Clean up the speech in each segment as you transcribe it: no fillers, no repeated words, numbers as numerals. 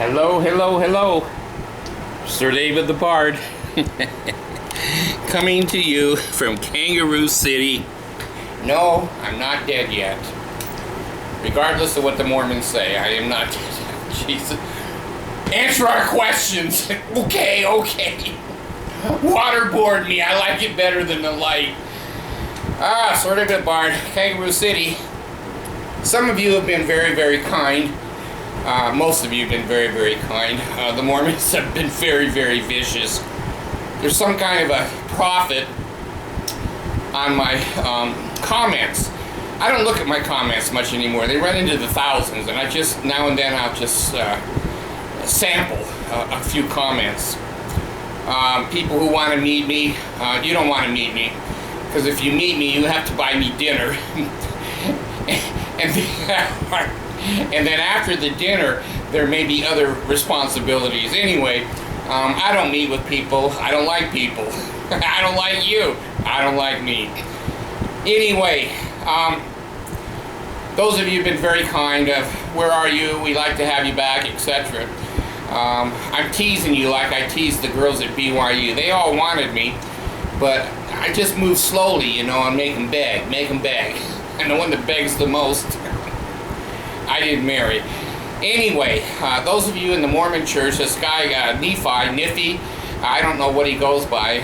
Hello, hello, hello. Sir David the Bard. Coming to you from Kangaroo City. No, I'm not dead yet. Regardless of what the Mormons say, I am not dead. Jesus. Answer our questions. Okay. Waterboard me. I like it better than the light. Sir David the Bard, Kangaroo City. Some of you have been very, very kind. Most of you have been very, very kind. The Mormons have been very, very vicious. There's some kind of a profit on my comments. I don't look at my comments much anymore. They run into the thousands, and I just, now and then, I'll just sample a few comments. People who want to meet me, you don't want to meet me, because if you meet me, you have to buy me dinner. And then after the dinner, there may be other responsibilities. Anyway, I don't meet with people. I don't like people. I don't like you. I don't like me. Anyway, those of you have been very kind of, where are you? We like to have you back, etc. I'm teasing you like I teased the girls at BYU. They all wanted me, but I just move slowly, you know, and make them beg. And the one that begs the most, I didn't marry. Anyway, those of you in the Mormon church, this guy, Niffy, I don't know what he goes by.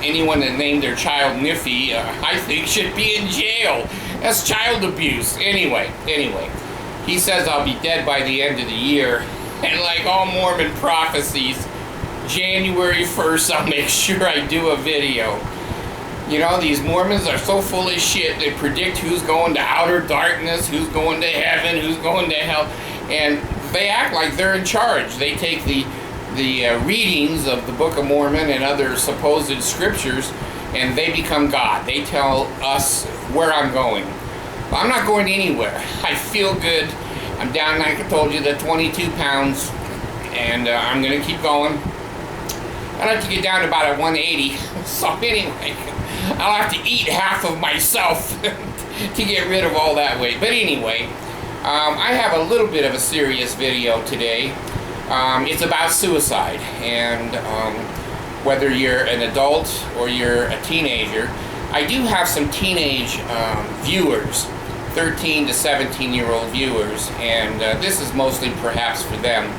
Anyone that named their child Niffy, I think should be in jail. That's child abuse. Anyway, he says I'll be dead by the end of the year. And like all Mormon prophecies, January 1st, I'll make sure I do a video. You know, these Mormons are so full of shit. They predict who's going to outer darkness, who's going to heaven, who's going to hell. And they act like they're in charge. They take the readings of the Book of Mormon and other supposed scriptures, and they become God. They tell us where I'm going. Well, I'm not going anywhere. I feel good. I'm down, like I told you, the 22 pounds, and I'm going to keep going. I'd like to get down to about a 180. So anyway, I'll have to eat half of myself to get rid of all that weight. But anyway, I have a little bit of a serious video today. It's about suicide, and whether you're an adult or you're a teenager, I do have some teenage viewers, 13 to 17-year-old viewers, and this is mostly perhaps for them.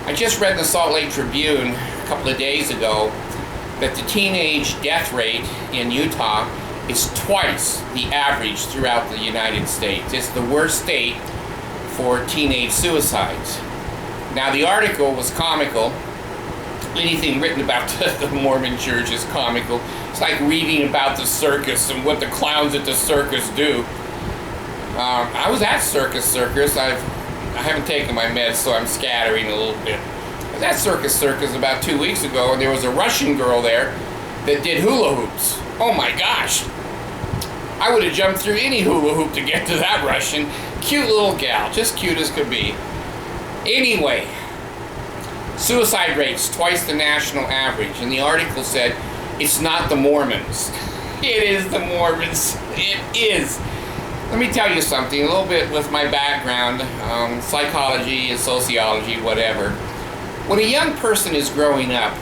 I just read in the Salt Lake Tribune a couple of days ago that the teenage death rate in Utah is twice the average throughout the United States. It's the worst state for teenage suicides. Now, the article was comical. Anything written about the Mormon church is comical. It's like reading about the circus and what the clowns at the circus do. I was at Circus. I haven't taken my meds, so I'm scattering a little bit. I was at Circus about 2 weeks ago, and there was a Russian girl there that did hula hoops. Oh my gosh. I would have jumped through any hula hoop to get to that Russian. Cute little gal, just cute as could be. Anyway, suicide rates twice the national average, and the article said, it's not the Mormons. It is the Mormons. It is. Let me tell you something, a little bit with my background, psychology and sociology, whatever. When a young person is growing up,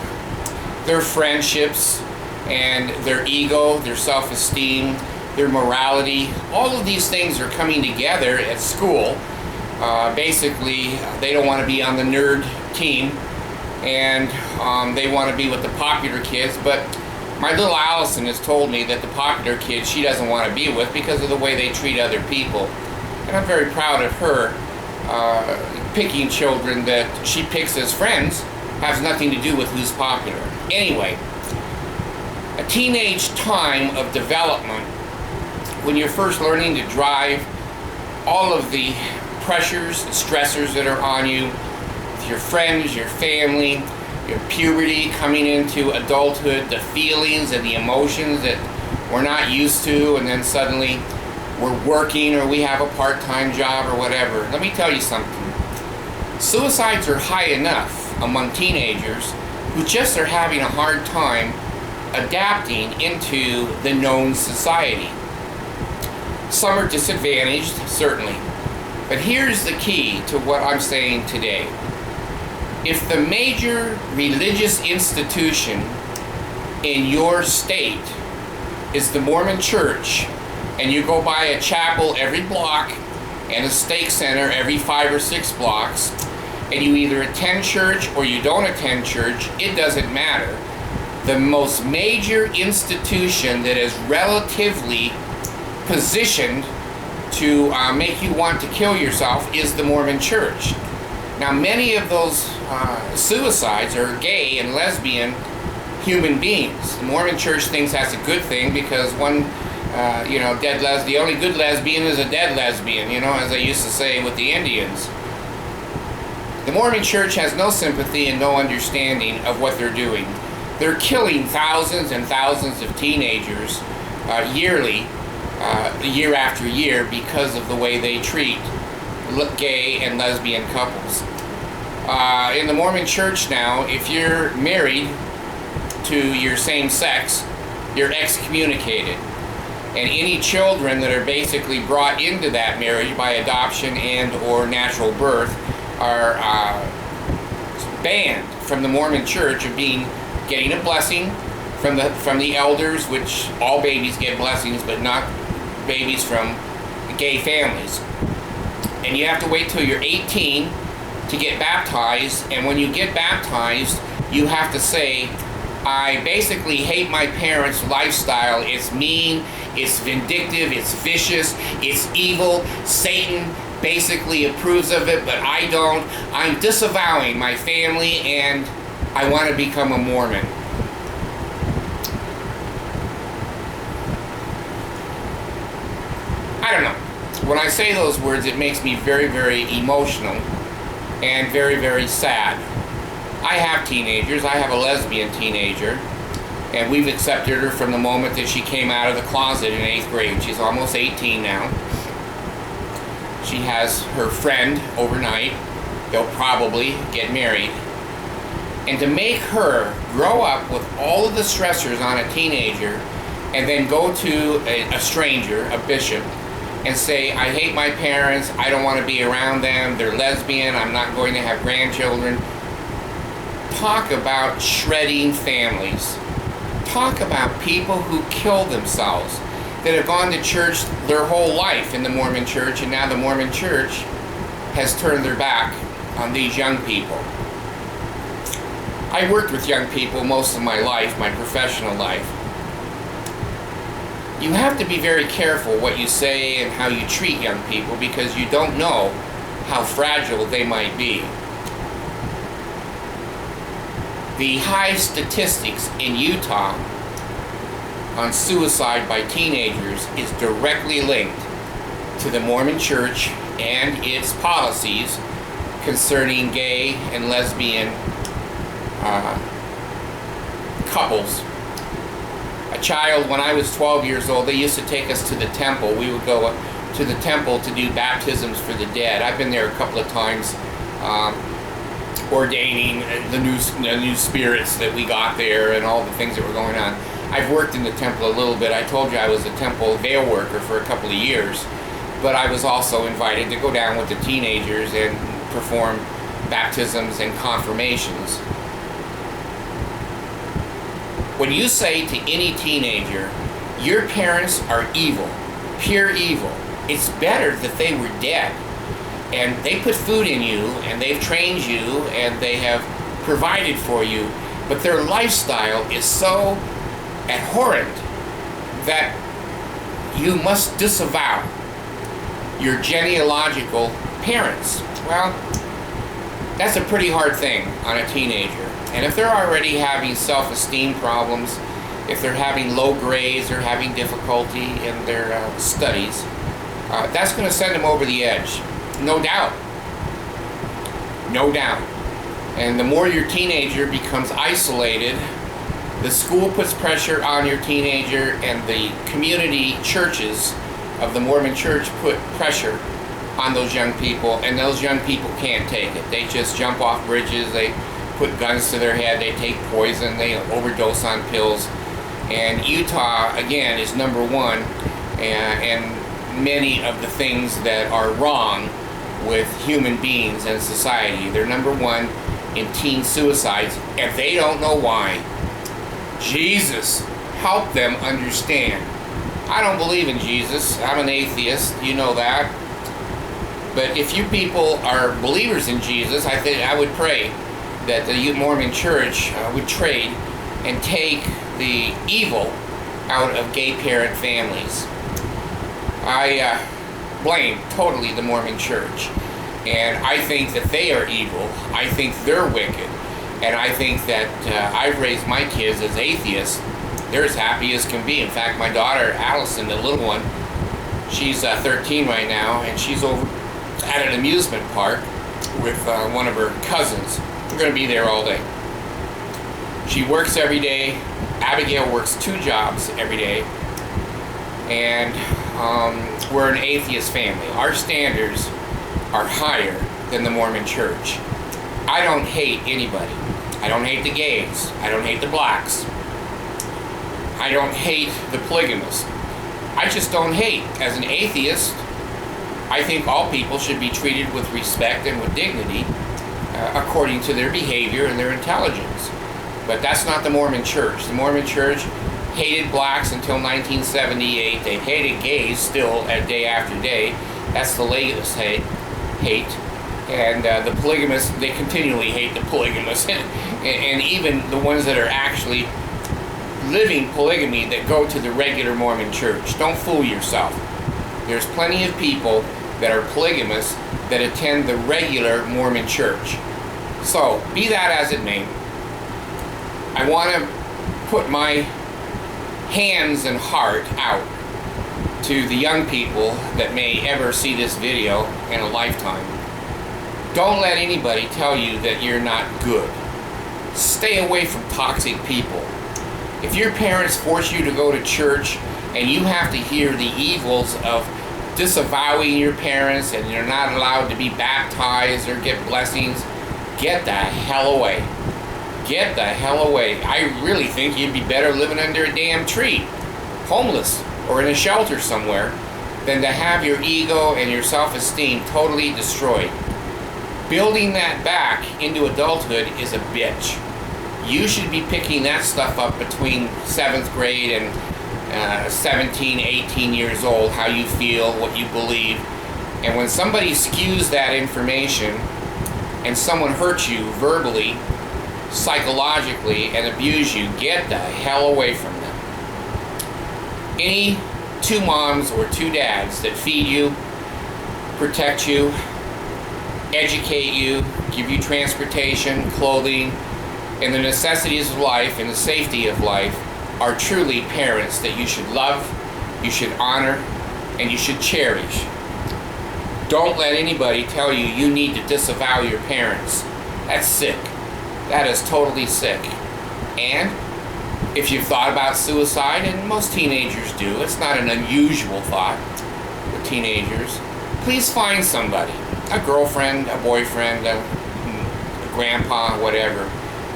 their friendships and their ego, their self-esteem, their morality, all of these things are coming together at school. Basically, they don't want to be on the nerd team, and they want to be with the popular kids, but my little Allison has told me that the popular kids she doesn't want to be with because of the way they treat other people. And I'm very proud of her. Picking children that she picks as friends has nothing to do with who's popular. Anyway, a teenage time of development, when you're first learning to drive, all of the pressures, stressors that are on you, with your friends, your family, your puberty, coming into adulthood, the feelings and the emotions that we're not used to, and then suddenly we're working or we have a part-time job or whatever. Let me tell you something. Suicides are high enough among teenagers who just are having a hard time adapting into the known society. Some are disadvantaged, certainly. But here's the key to what I'm saying today. If the major religious institution in your state is the Mormon Church, and you go by a chapel every block and a stake center every 5 or 6 blocks, and you either attend church or you don't attend church, it doesn't matter. The most major institution that is relatively positioned to make you want to kill yourself is the Mormon Church. Now, many of those suicides are gay and lesbian human beings. The Mormon Church thinks that's a good thing because the only good lesbian is a dead lesbian, as they used to say with the Indians. The Mormon Church has no sympathy and no understanding of what they're doing. They're killing thousands and thousands of teenagers yearly, year after year, because of the way they treat gay and lesbian couples. In the Mormon Church now, if you're married to your same sex, you're excommunicated. And any children that are basically brought into that marriage by adoption and or natural birth are banned from the Mormon Church of getting a blessing from the elders, which all babies get blessings, but not babies from gay families. And you have to wait till you're 18 to get baptized, and when you get baptized, you have to say, I basically hate my parents' lifestyle. It's mean, it's vindictive, it's vicious, it's evil. Satan basically approves of it, but I don't. I'm disavowing my family, and I want to become a Mormon. I don't know. When I say those words, it makes me very, very emotional and very, very sad. I have teenagers. I have a lesbian teenager, and we've accepted her from the moment that she came out of the closet in 8th grade. She's almost 18 now. She has her friend overnight. They'll probably get married. And to make her grow up with all of the stressors on a teenager and then go to a stranger, a bishop, and say, I hate my parents, I don't want to be around them, they're lesbian, I'm not going to have grandchildren. Talk about shredding families. Talk about people who kill themselves, that have gone to church their whole life in the Mormon Church, and now the Mormon Church has turned their back on these young people. I worked with young people most of my life, my professional life. You have to be very careful what you say and how you treat young people, because you don't know how fragile they might be. The high statistics in Utah on suicide by teenagers is directly linked to the Mormon Church and its policies concerning gay and lesbian couples. A child, when I was 12 years old, they used to take us to the temple. We would go to the temple to do baptisms for the dead. I've been there a couple of times, ordaining the new spirits that we got there and all the things that were going on. I've worked in the temple a little bit. I told you I was a temple veil worker for a couple of years, but I was also invited to go down with the teenagers and perform baptisms and confirmations. When you say to any teenager, your parents are evil, pure evil, it's better that they were dead. And they put food in you, and they've trained you, and they have provided for you, but their lifestyle is so abhorrent that you must disavow your genealogical parents. Well, that's a pretty hard thing on a teenager. And if they're already having self-esteem problems, if they're having low grades or having difficulty in their studies, that's going to send them over the edge. No doubt. No doubt. And the more your teenager becomes isolated, the school puts pressure on your teenager, and the community churches of the Mormon Church put pressure on those young people, and those young people can't take it. They just jump off bridges, they put guns to their head, they take poison, they overdose on pills. And Utah, again, is number one, and many of the things that are wrong with human beings and society. They're number one in teen suicides, and they don't know why. Jesus, help them understand. I don't believe in Jesus. I'm an atheist. You know that. But if you people are believers in Jesus, I think I would pray that the Mormon Church would trade and take the evil out of gay parent families. I blame totally the Mormon Church, and I think that they are evil. I think they're wicked, and I think that I've raised my kids as atheists. They're as happy as can be. In fact, my daughter Allison, the little one, she's 13 right now, and she's over at an amusement park with one of her cousins. We're going to be there all day. She works every day. Abigail works 2 jobs every day, and we're an atheist family. Our standards are higher than the Mormon Church. I don't hate anybody. I don't hate the gays. I don't hate the blacks. I don't hate the polygamists. I just don't hate. As an atheist, I think all people should be treated with respect and with dignity according to their behavior and their intelligence. But that's not the Mormon Church. The Mormon Church hated blacks until 1978. They hated gays still day after day. That's the latest hate. And the polygamists, they continually hate the polygamists. And even the ones that are actually living polygamy that go to the regular Mormon Church. Don't fool yourself. There's plenty of people that are polygamists that attend the regular Mormon Church. So, be that as it may, I want to put my hands and heart out to the young people that may ever see this video in a lifetime. Don't let anybody tell you that you're not good. Stay away from toxic people. If your parents force you to go to church and you have to hear the evils of disavowing your parents and you're not allowed to be baptized or get blessings, get the hell away. Get the hell away. I really think you'd be better living under a damn tree, homeless, or in a shelter somewhere, than to have your ego and your self-esteem totally destroyed. Building that back into adulthood is a bitch. You should be picking that stuff up between 7th grade and 17, 18 years old, how you feel, what you believe. And when somebody skews that information and someone hurts you verbally, psychologically, and abuse you, get the hell away from them. Any 2 moms or 2 dads that feed you, protect you, educate you, give you transportation, clothing, and the necessities of life and the safety of life are truly parents that you should love, you should honor, and you should cherish. Don't let anybody tell you you need to disavow your parents. That's sick. That is totally sick. And if you've thought about suicide, and most teenagers do, it's not an unusual thought with teenagers, please find somebody, a girlfriend, a boyfriend, a grandpa, whatever,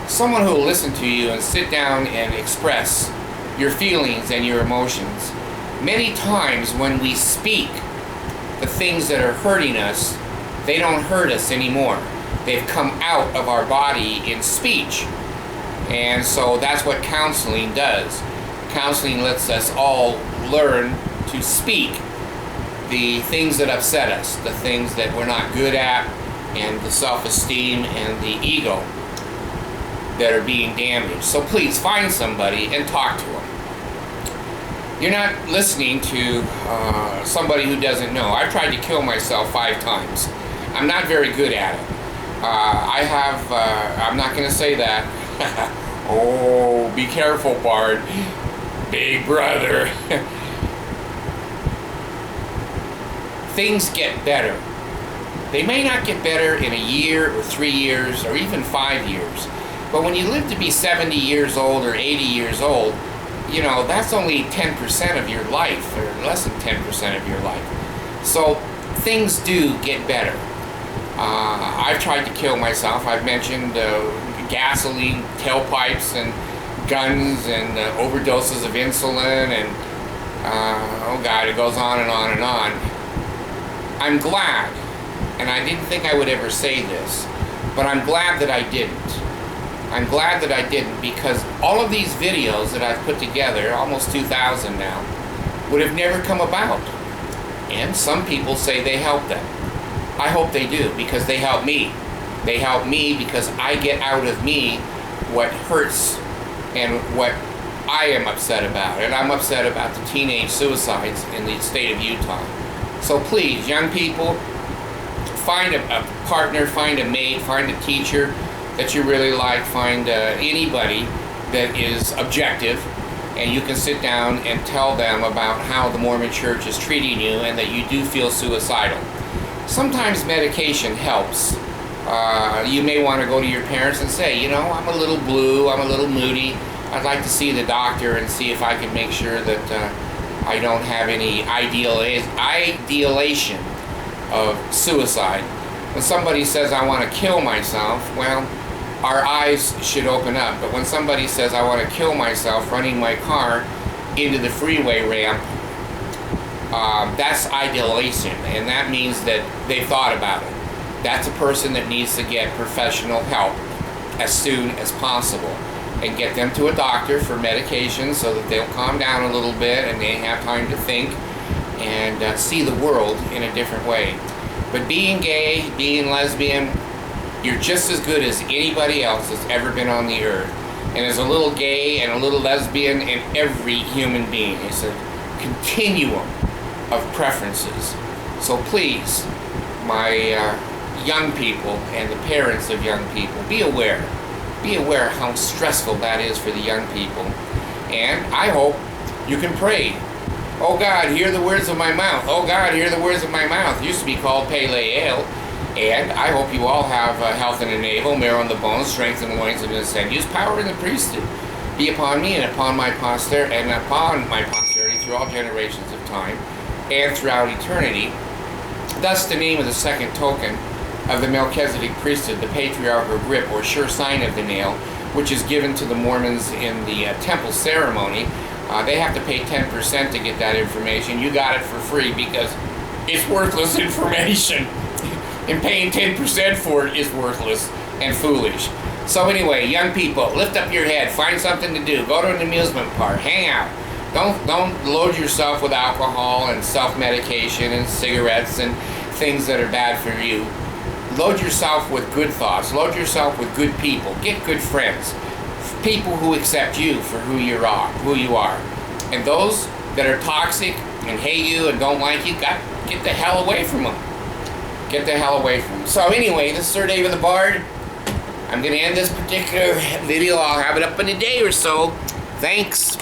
someone who will listen to you and sit down and express your feelings and your emotions. Many times when we speak the things that are hurting us, they don't hurt us anymore. They've come out of our body in speech. And so that's what counseling does. Counseling lets us all learn to speak the things that upset us, the things that we're not good at, and the self-esteem and the ego that are being damaged. So please find somebody and talk to them. You're not listening to somebody who doesn't know. I've tried to kill myself 5 times. I'm not very good at it. I'm not going to say that. Oh, be careful, Bard. Big brother. Things get better. They may not get better in a year or 3 years or even 5 years. But when you live to be 70 years old or 80 years old, you know, that's only 10% of your life, or less than 10% of your life. So things do get better. I've tried to kill myself. I've mentioned gasoline, tailpipes, and guns, and overdoses of insulin, and oh God, it goes on and on and on. I'm glad, and I didn't think I would ever say this, But I'm glad that I didn't. I'm glad that I didn't, because all of these videos that I've put together, almost 2,000 now, would have never come about. And some people say they help them. I hope they do, because they help me. They help me because I get out of me what hurts and what I am upset about. And I'm upset about the teenage suicides in the state of Utah. So please, young people, find a partner, find a mate, find a teacher that you really like, find anybody that is objective, and you can sit down and tell them about how the Mormon Church is treating you and that you do feel suicidal. Sometimes medication helps. You may want to go to your parents and say, you know, I'm a little blue, I'm a little moody, I'd like to see the doctor and see if I can make sure that I don't have any ideation of suicide. When somebody says, I want to kill myself, well, our eyes should open up. But when somebody says, I want to kill myself running my car into the freeway ramp, that's ideation, and that means that they've thought about it. That's a person that needs to get professional help as soon as possible, and get them to a doctor for medication so that they'll calm down a little bit and they have time to think and see the world in a different way. But being gay, being lesbian, you're just as good as anybody else that's ever been on the earth. And there's a little gay and a little lesbian in every human being. It's a continuum of preferences. So please, my young people and the parents of young people, be aware. Be aware how stressful that is for the young people. And I hope you can pray. Oh God, hear the words of my mouth. Oh God, hear the words of my mouth. It used to be called Pele'el. And I hope you all have health in the navel, marrow in the bones, strength in the loins and in the sinews, power in the priesthood. Be upon me and upon my posterity through all generations of time and throughout eternity. Thus the name of the second token of the Melchizedek priesthood, the patriarchal grip or sure sign of the nail, which is given to the Mormons in the temple ceremony. They have to pay 10% to get that information. You got it for free because it's worthless information. And paying 10% for it is worthless and foolish. So anyway, young people, lift up your head, find something to do, go to an amusement park, hang out. Don't load yourself with alcohol and self-medication and cigarettes and things that are bad for you. Load yourself with good thoughts, load yourself with good people, get good friends, people who accept you for who you are. And those that are toxic and hate you and don't like you, get the hell away from them. Get the hell away from them. So anyway, this is Sir David the Bard. I'm going to end this particular video. I'll have it up in a day or so. Thanks.